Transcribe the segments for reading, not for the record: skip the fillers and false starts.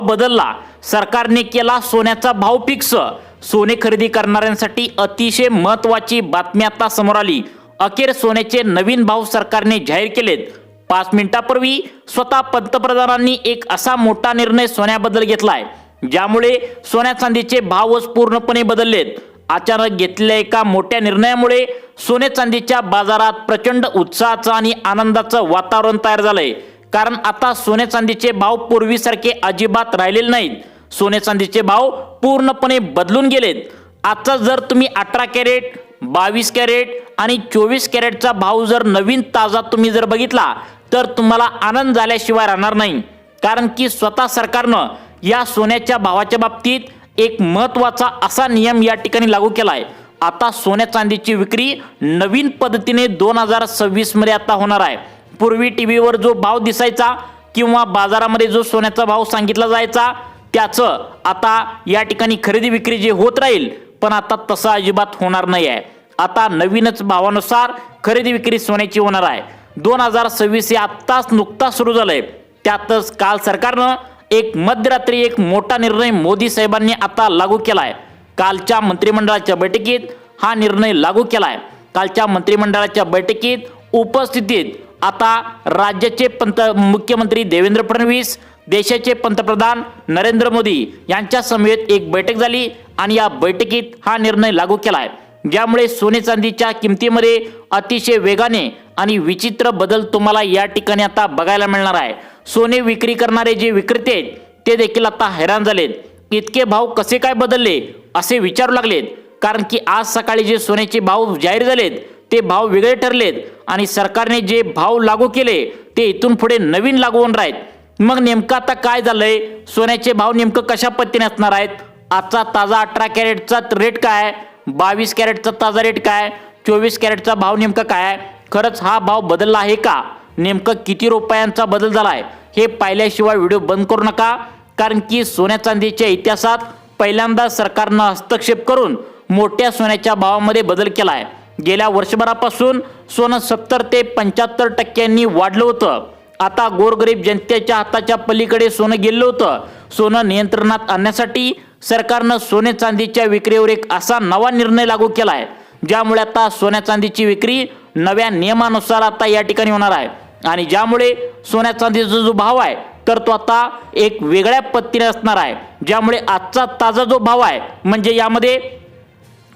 बदलला, सरकारने केला सोन्याचा भाव फिक्स। सोने खरेदी करणाऱ्यांसाठी अतिशय महत्त्वाची बातमी आता समोर आली। अखेर सोन्याचे नवीन भाव सरकारने जाहीर केलेत। 5 मिनिटांपूर्वी स्वतः पंतप्रधानांनी एक असा मोठा निर्णय सोन्याबद्दल घेतलाय, ज्यामुळे सोन्या चांदीचे भावच पूर्णपणे बदललेत। अचानक घेतलेल्या एका मोठ्या निर्णयामुळे सोने चांदीच्या बाजारात प्रचंड उत्साहाचं आणि आनंदाचं वातावरण तयार झालंय। कारण आता सोने चांदीचे भाव पूर्वीसारखे अजिबात राहिलेले नाहीत। सोने चांदीचे भाव पूर्णपणे बदलून गेलेत। आजचा जर तुम्ही 18 कॅरेट, 22 कॅरेट आणि 24 कॅरेटचा भाव जर नवीन ताजा तुम्ही जर बघितला तर तुम्हाला आनंद झाल्याशिवाय राहणार नाही। कारण की स्वतः सरकारनं या सोन्याच्या भावाच्या बाबतीत एक महत्त्वाचा असा नियम या ठिकाणी लागू केलाय। आता सोन्या चांदीची विक्री नवीन पद्धतीने 2026 मध्ये आता होणार आहे। पूर्वी टीव्हीवर जो भाव दिसायचा किंवा बाजारामध्ये जो सोन्याचा भाव सांगितला जायचा त्याचं आता या ठिकाणी खरेदी विक्री जे होत राहील, पण आता तसं अजिबात होणार नाही आहे। आता नवीनच भावानुसार खरेदी विक्री सोन्याची होणार आहे। 2026 हे आत्ताच नुकताच सुरू झालंय। त्यातच काल सरकारनं एक मध्यरात्री एक मोठा निर्णय मोदी साहेबांनी आता लागू केलाय। कालच्या मंत्रिमंडळाच्या बैठकीत हा निर्णय लागू केलाय। कालच्या मंत्रिमंडळाच्या बैठकीत उपस्थितीत आता राज्याचे मुख्यमंत्री देवेंद्र फडणवीस, देशाचे पंतप्रधान नरेंद्र मोदी यांच्या समवेत एक बैठक झाली आणि या बैठकीत हा निर्णय लागू केलाय, ज्यामुळे सोने चांदीच्या किमतीमध्ये अतिशय वेगाने आणि विचित्र बदल तुम्हाला या ठिकाणी आता बघायला मिळणार आहे। सोने विक्री करणारे जे विक्रेते आहेत ते देखील आता हैराण झालेत। इतके भाव कसे काय बदलले असे विचारू लागलेत। कारण की आज सकाळी जे सोन्याचे भाव जाहीर झालेत ते भाव वेगळे ठरलेत आणि सरकारने जे भाव लागू केले ते इथून पुढे नवीन लागू होणार आहेत। मग नेमकं आता काय झालंय, सोन्याचे भाव नेमकं कशा पद्धतीने असणार आहेत? आजचा ताजा 18 कॅरेटचा रेट काय, 22 कॅरेटचा ताजा रेट काय, 24 कॅरेटचा भाव नेमका काय आहे? खरंच हा भाव बदलला आहे का? नेमकं किती रुपयांचा बदल झालाय हे पाहिल्याशिवाय व्हिडिओ बंद करू नका। कारण की सोन्या चांदीच्या इतिहासात पहिल्यांदा सरकारनं हस्तक्षेप करून मोठ्या सोन्याच्या भावामध्ये बदल केलाय। गेल्या वर्षभरापासून सोनं 70 ते 75% वाढलं होतं। आता गोरगरीब जनतेच्या हाताच्या पलीकडे सोनं गेलं होतं। सोनं नियंत्रणात आणण्यासाठी सरकारनं सोने चांदीच्या विक्रीवर एक असा नवा निर्णय लागू केलाय, ज्यामुळे आता सोन्या चांदीची विक्री नव्या नियमानुसार आता या ठिकाणी होणार आहे। आणि ज्यामुळे सोन्या चांदीचा जो भाव आहे तर तो आता एक वेगळ्या पद्धतीने असणार आहे। ज्यामुळे आजचा ताजा जो भाव आहे म्हणजे यामध्ये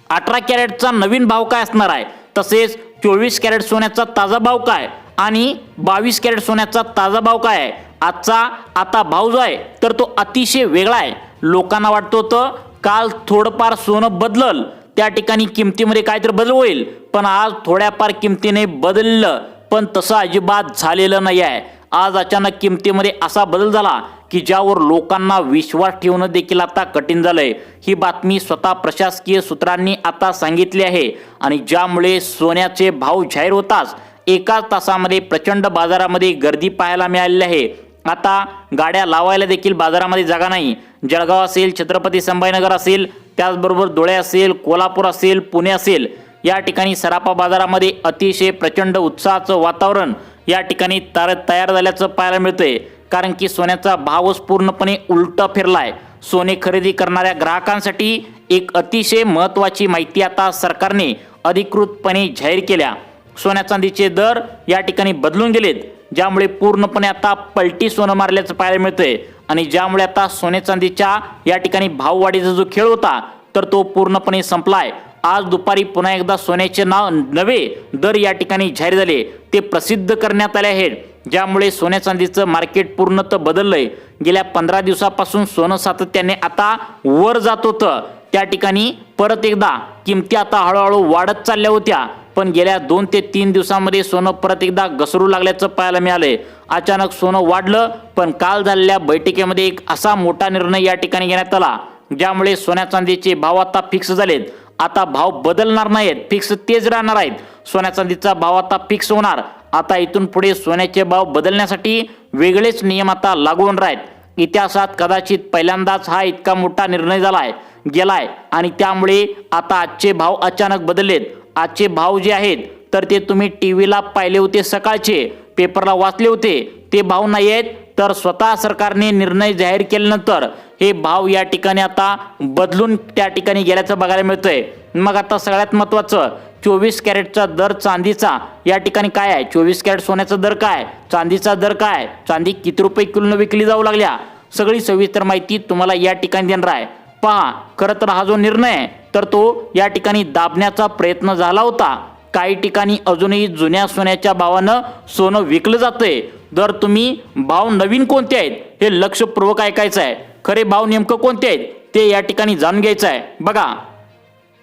18 कॅरेटचा नवीन भाव काय असणार आहे, तसेच 24 कॅरेट सोन्याचा ताजा भाव काय आणि 22 कॅरेट सोन्याचा ताजा भाव काय आहे, आजचा आता भाव जो आहे तर तो अतिशय वेगळा आहे। लोकांना वाटतं होतं काल थोडंफार सोनं बदलल, त्या ठिकाणी किमतीमध्ये काहीतरी बदल होईल, पण आज थोड्याफार किमतीने बदललं, पण तसं अजिबात झालेलं नाही आहे। आज अचानक किमतीमध्ये असा बदल झाला की ज्यावर लोकांना विश्वास ठेवणं देखील आता कठीण झालंय। ही बातमी स्वतः प्रशासकीय सूत्रांनी आता सांगितली आहे आणि ज्यामुळे सोन्याचे भाव जाहीर होताच एकाच तासामध्ये प्रचंड बाजारामध्ये गर्दी पाहायला मिळालेली आहे। आता गाड्या लावायला देखील बाजारामध्ये जागा नाही। जळगाव असेल, छत्रपती संभाजीनगर असेल, त्याचबरोबर धुळे असेल, कोल्हापूर असेल, पुणे असेल, या ठिकाणी सराफा बाजारामध्ये अतिशय प्रचंड उत्साहाचं वातावरण या ठिकाणी तयार झाल्याचं पाहायला मिळतंय। कारण की सोन्याचा भावच पूर्णपणे उलटा फिरलाय। सोने खरेदी करणाऱ्या ग्राहकांसाठी एक अतिशय महत्त्वाची माहिती आता सरकारने अधिकृतपणे जाहीर केल्या। सोन्या चांदीचे दर या ठिकाणी बदलून गेलेत, ज्यामुळे पूर्णपणे आता पलटी सोनं मारल्याचं पाहायला मिळतंय आणि ज्यामुळे आता सोने चांदीच्या या ठिकाणी भाववाढीचा जो खेळ होता तर तो पूर्णपणे संपलाय। आज दुपारी पुन्हा एकदा सोन्याचे नवे दर या ठिकाणी जाहीर झाले, ते प्रसिद्ध करण्यात आले आहेत, ज्यामुळे सोन्या चांदीचं मार्केट पूर्णतः बदललंय। गेल्या 15 दिवसापासून सोनं सातत्याने आता वर जात होतं, त्या ठिकाणी परत एकदा किमती आता हळूहळू वाढत चालल्या होत्या, पण गेल्या 2 ते 3 दिवसांमध्ये सोनं परत एकदा घसरू लागल्याचं पाहायला मिळालंय। अचानक सोनं वाढलं, पण काल झालेल्या बैठकीमध्ये एक असा मोठा निर्णय या ठिकाणी घेण्यात आला, ज्यामुळे सोन्या चांदीचे भाव आता फिक्स झालेत। आता भाव बदलणार नाहीत, फिक्स तेच राहणार आहेत। सोन्या चांदीचा भाव आता फिक्स होणार। आता इथून पुढे सोन्याचे भाव बदलण्यासाठी वेगळेच नियम आता लागू होणार आहेत। इतिहासात कदाचित पहिल्यांदाच हा इतका मोठा निर्णय गेलाय आणि त्यामुळे आता आजचे भाव अचानक बदललेत। आजचे भाव जे आहेत तर ते तुम्ही टीव्हीला पाहिले होते, सकाळचे पेपरला वाचले होते, ते भाव नाही आहेत, तर स्वतः सरकारने निर्णय जाहीर केल्यानंतर हे भाव या ठिकाणी आता बदलून त्या ठिकाणी गेल्याचं बघायला मिळतंय। मग आता सगळ्यात महत्त्वाचं 24 कॅरेटचा दर चांदीचा या ठिकाणी काय आहे, 24 कॅरेट सोन्याचा दर काय, चांदीचा दर काय, चांदी किती रुपये किलोनं विकली जाऊ लागल्या, सगळी सविस्तर माहिती तुम्हाला या ठिकाणी देणार आहे। पहा, खरं तर हा जो निर्णय आहे तर तो या ठिकाणी दाबण्याचा प्रयत्न झाला होता। काही ठिकाणी अजूनही जुन्या सोन्याच्या भावानं सोनं विकलं जातंय। जर तुम्ही भाव नवीन कोणते आहेत हे लक्षपूर्वक ऐकायचं आहे, खरे भाव नेमकं कोणते आहेत ते या ठिकाणी जाणून घ्यायचं आहे। बघा,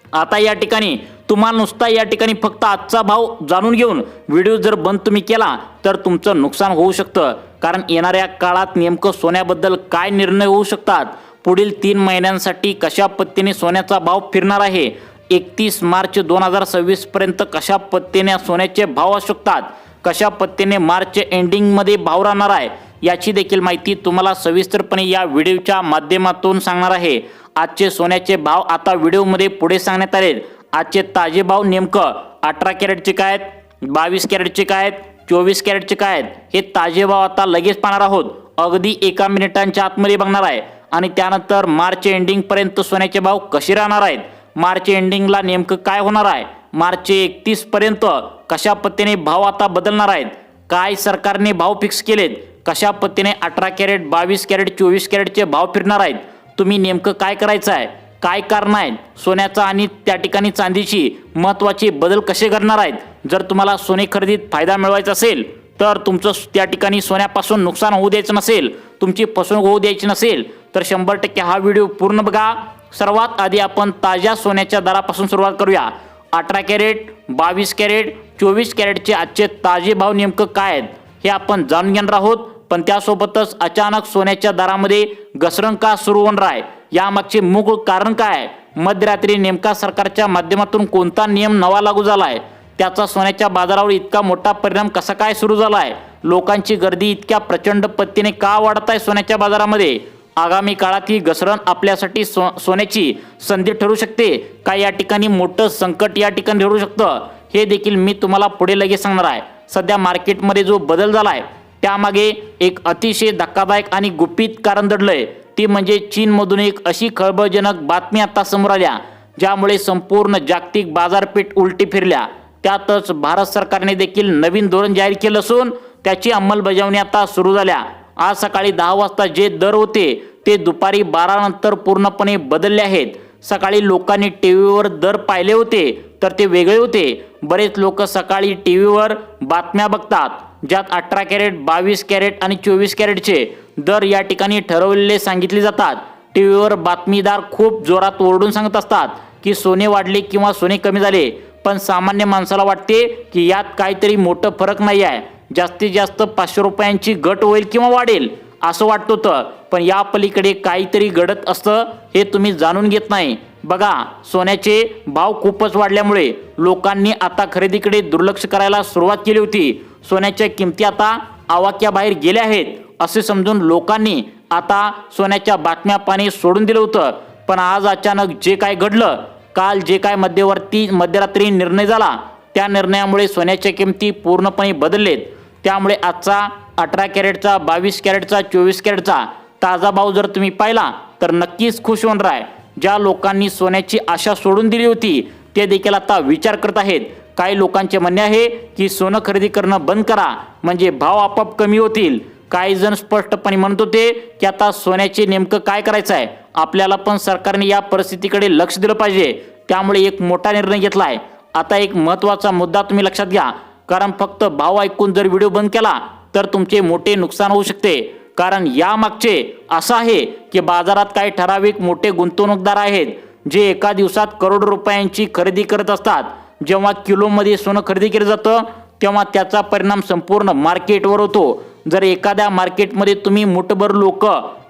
आता या ठिकाणी तुम्हाला नुसता या ठिकाणी फक्त आजचा भाव जाणून घेऊन व्हिडिओ जर बंद तुम्ही केला तर तुमचं नुकसान होऊ शकतं। कारण येणाऱ्या काळात नेमकं सोन्याबद्दल काय निर्णय होऊ शकतात, पुढील 3 महिन्यांसाठी कशा पद्धतीने सोन्याचा भाव फिरणार आहे, 31 मार्च 2026 पर्यंत कशा पद्धतीने सोन्याचे भाव असू शकतात, कशा पद्धतीने मार्च एंडिंगमध्ये भाव राहणार आहे, याची देखील माहिती तुम्हाला सविस्तरपणे या व्हिडिओच्या माध्यमातून सांगणार आहे। आजचे सोन्याचे भाव आता व्हिडिओमध्ये पुढे सांगण्यात आले। आजचे ताजे भाव नेमकं 18 कॅरेटचे काय आहेत, 22 कॅरेटचे काय आहेत, 24 कॅरेटचे काय आहेत, हे ताजे भाव आता लगेच पाहणार आहोत। अगदी 1 मिनिटांच्या आतमध्ये बघणार आहे आणि त्यानंतर मार्च एंडिंग पर्यंत सोन्याचे भाव कसे राहणार आहेत, मार्च एंडिंगला नेमकं काय होणार आहे, मार्च 31 पर्यंत कशा पद्धतीने भाव आता बदलणार आहेत, काय सरकारने भाव फिक्स केलेत, कशा पद्धतीने 18 कॅरेट 22 कॅरेट 24 कॅरेटचे भाव फिरणार आहेत, तुम्ही नेमकं काय करायचं आहे, काय कारण आहेत, सोन्याचा आणि त्या ठिकाणी चांदीची महत्त्वाचे बदल कसे करणार आहेत। जर तुम्हाला सोने खरेदीत फायदा मिळवायचा असेल तर तुमचं त्या ठिकाणी सोन्यापासून नुकसान होऊ द्यायचं नसेल, तुमची फसवणूक होऊ द्यायची नसेल तर 100% हा व्हिडिओ पूर्ण बघा। सर्वात आधी आपण ताज्या सोन्याच्या दरापासून सुरुवात करूया। 18 कॅरेट 22 कॅरेट 24 कॅरेटचे आजचे ताजे भाव नेमकं काय आहेत हे आपण जाणून घेणार आहोत। पण त्यासोबतच अचानक सोन्याच्या दरामध्ये घसरण का सुरू होणार आहे, यामागचे मूळ कारण काय आहे, मध्यरात्री नेमका सरकारच्या माध्यमातून कोणता नियम नवा लागू झाला आहे, त्याचा सोन्याच्या बाजारावर इतका मोठा परिणाम कसा काय सुरू झाला आहे, लोकांची गर्दी इतक्या प्रचंड पद्धतीने का वाढत आहे सोन्याच्या बाजारामध्ये, आगामी काळात ही घसरण आपल्यासाठी सोन्याची संधी ठरू शकते का या ठिकाणी मोठं संकट या ठिकाणी ठरू शकतं, हे देखील मी तुम्हाला पुढे लगेच सांगणार आहे। सध्या मार्केटमध्ये जो बदल झाला आहे त्यामागे एक अतिशय धक्कादायक आणि गुपित कारण दडलंय, ती म्हणजे चीनमधून एक अशी खळबळजनक बातमी आता समोर आल्या ज्यामुळे संपूर्ण जागतिक बाजारपेठ उलटी फिरल्या। त्यातच भारत सरकारने देखील नवीन धोरण जाहीर केलं असून त्याची अंमलबजावणी आता सुरू झाल्या। आज सकाळी 10 वाजता जे दर होते ते दुपारी 12 नंतर पूर्णपणे बदलले आहेत। सकाळी लोकांनी टीव्हीवर दर पाहिले होते तर ते वेगळे होते। बरेच लोक सकाळी टीव्हीवर बातम्या बघतात ज्यात 18 कॅरेट 22 कॅरेट आणि 24 कॅरेटचे दर या ठिकाणी ठरवलेले सांगितले जातात। टीव्हीवर बातमीदार खूप जोरात ओरडून सांगत असतात की सोने वाढले किंवा सोने कमी झाले, पण सामान्य माणसाला वाटते की यात काहीतरी मोठं फरक नाही आहे, जास्तीत जास्त 500 रुपयांची घट होईल किंवा वाढेल असं वाटत होतं, पण या पलीकडे काहीतरी घडत असतं हे तुम्ही जाणून घेत नाही। बघा, सोन्याचे भाव खूपच वाढल्यामुळे लोकांनी आता खरेदीकडे दुर्लक्ष करायला सुरुवात केली होती। सोन्याच्या किमती आता आवाक्याबाहेर गेल्या आहेत असे समजून लोकांनी आता सोन्याच्या बातम्या पाणी सोडून दिलं होतं। पण आज अचानक जे काय घडलं, काल जे काय मध्यरात्री निर्णय झाला त्या निर्णयामुळे सोन्याच्या किमती पूर्णपणे बदललेत। त्यामुळे आजचा 18 कॅरेटचा 22 कॅरेटचा 24 कॅरेटचा ताजा भाव जर तुम्ही पाहिला तर नक्कीच खुश होणार आहे। ज्या लोकांनी सोन्याची आशा सोडून दिली होती ते देखील आता विचार करत आहेत। काही लोकांचे म्हणणे आहे की सोनं खरेदी करणं बंद करा म्हणजे भाव आपोआप कमी होतील। काही जण स्पष्टपणे म्हणत होते की आता सोन्याचे नेमकं काय करायचं आहे, आपल्याला पण सरकारने या परिस्थितीकडे लक्ष दिलं पाहिजे, त्यामुळे एक मोठा निर्णय घेतला आहे। आता एक महत्त्वाचा मुद्दा तुम्ही लक्षात घ्या, कारण फक्त भाव ऐकून जर व्हिडिओ बंद केला तर तुमचे मोठे नुकसान होऊ शकते। कारण यामागचे असं आहे की बाजारात काही ठराविक मोठे गुंतवणूकदार आहेत जे एका दिवसात करोडो रुपयांची खरेदी करत असतात। जेव्हा किलोमध्ये सोनं खरेदी केलं जातं तेव्हा त्याचा परिणाम संपूर्ण मार्केटवर होतो। जर एखाद्या मार्केटमध्ये तुम्ही मुठभर लोक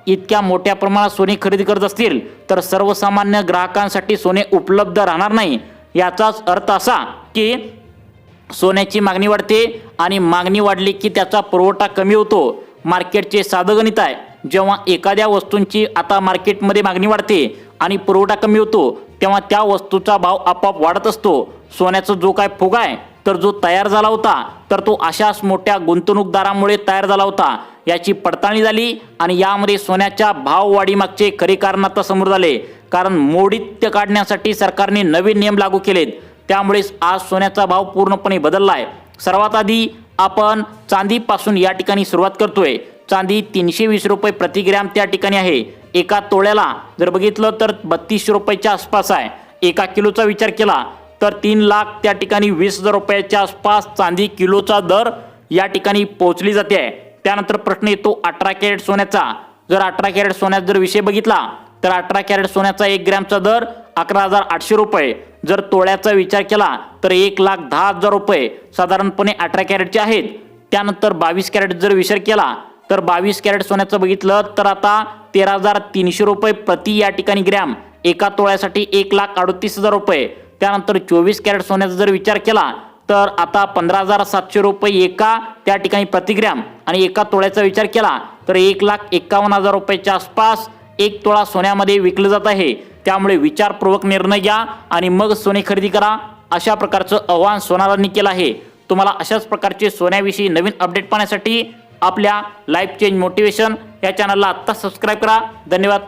इतक्या मोठ्या प्रमाणात सोने खरेदी करत असतील तर सर्वसामान्य ग्राहकांसाठी सोने उपलब्ध राहणार नाही। याचाच अर्थ असा की सोन्याची मागणी वाढते आणि मागणी वाढली की त्याचा पुरवठा कमी होतो। मार्केटचे साधं गणित आहे, जेव्हा एखाद्या वस्तूंची आता मार्केटमध्ये मागणी वाढते आणि पुरवठा कमी होतो तेव्हा त्या वस्तूचा भाव आपोआप वाढत असतो। सोन्याचा जो काय फुगा आहे तर जो तयार झाला होता तर तो अशाच मोठ्या गुंतवणूकदारामुळे तयार झाला होता याची पडताळणी झाली आणि यामध्ये सोन्याच्या भाववाढीमागचे खरे कारण आता समोर झाले। कारण मोडीत काढण्यासाठी सरकारने नवीन नियम लागू केलेत, त्यामुळेच आज सोन्याचा भाव पूर्णपणे बदललाय। सर्वात आधी आपण चांदीपासून या ठिकाणी सुरुवात करतोय। चांदी 320 रुपये प्रति ग्रॅम त्या ठिकाणी आहे। एका तोळ्याला जर बघितलं तर 3200 रुपयाच्या आसपास आहे। एका किलोचा विचार केला तर 3 लाख त्या ठिकाणी 20,000 रुपयाच्या आसपास चांदी किलोचा दर या ठिकाणी पोहोचली जाते आहे। त्यानंतर प्रश्न येतो 18 कॅरेट सोन्याचा। जर 18 कॅरेट सोन्याचा जर विषय बघितला तर 18 कॅरेट सोन्याचा 1 ग्रॅमचा दर 11,800 रुपये। जर तोळ्याचा विचार केला तर 1,10,000 रुपये साधारणपणे 18 कॅरेटचे आहेत। त्यानंतर 22 कॅरेट जर विचार केला तर 22 कॅरेट सोन्याचं बघितलं तर आता 13,300 रुपये प्रति या ठिकाणी ग्रॅम। एका तोळ्यासाठी 1,38,000 रुपये। त्यानंतर 24 कॅरेट सोन्याचा जर विचार केला तर आता 15,700 रुपये एका त्या ठिकाणी प्रति ग्रॅम आणि एका तोळ्याचा विचार केला तर 1,51,000 रुपयाच्या आसपास 1 तोळा सोन्यामध्ये विकलं जात आहे। त्यामुळे विचारपूर्वक निर्णय घ्या आणि मग सोने खरेदी करा, अशा प्रकारचं आवाहन सोनारांनी केलं आहे। तुम्हाला अशाच प्रकारचे सोन्याविषयी नवीन अपडेट पाहण्यासाठी आपल्या लाईफ चेंज मोटिवेशन या चॅनलला आत्ता सबस्क्राईब करा। धन्यवाद।